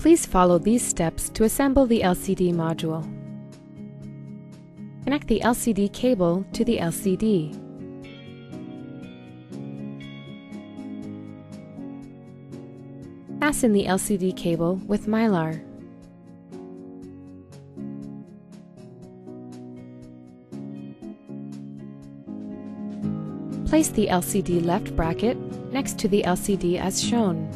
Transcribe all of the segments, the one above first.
Please follow these steps to assemble the LCD module. Connect the LCD cable to the LCD. Fasten the LCD cable with Mylar. Place the LCD left bracket next to the LCD as shown.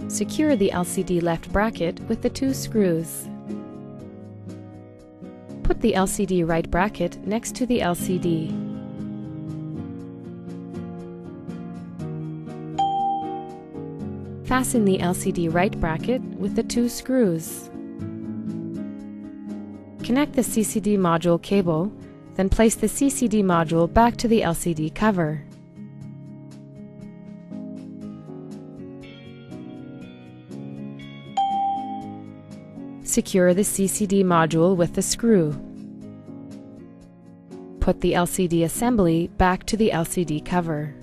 Secure the LCD left bracket with the 2 screws. Put the LCD right bracket next to the LCD. Fasten the LCD right bracket with the 2 screws. Connect the CCD module cable, then place the CCD module back to the LCD cover. Secure the CCD module with the screw. Put the LCD assembly back to the LCD cover.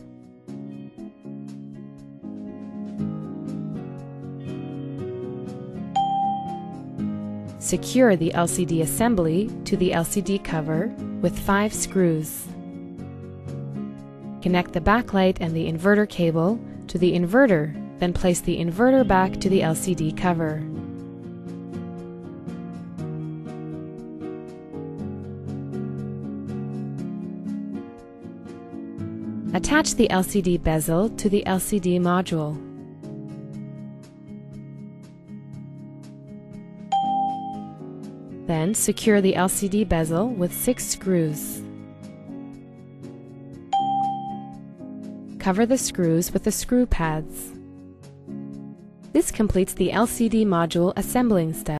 Secure the LCD assembly to the LCD cover with 5 screws. Connect the backlight and the inverter cable to the inverter, then place the inverter back to the LCD cover. Attach the LCD bezel to the LCD module. Then secure the LCD bezel with 6 screws. Cover the screws with the screw pads. This completes the LCD module assembling step.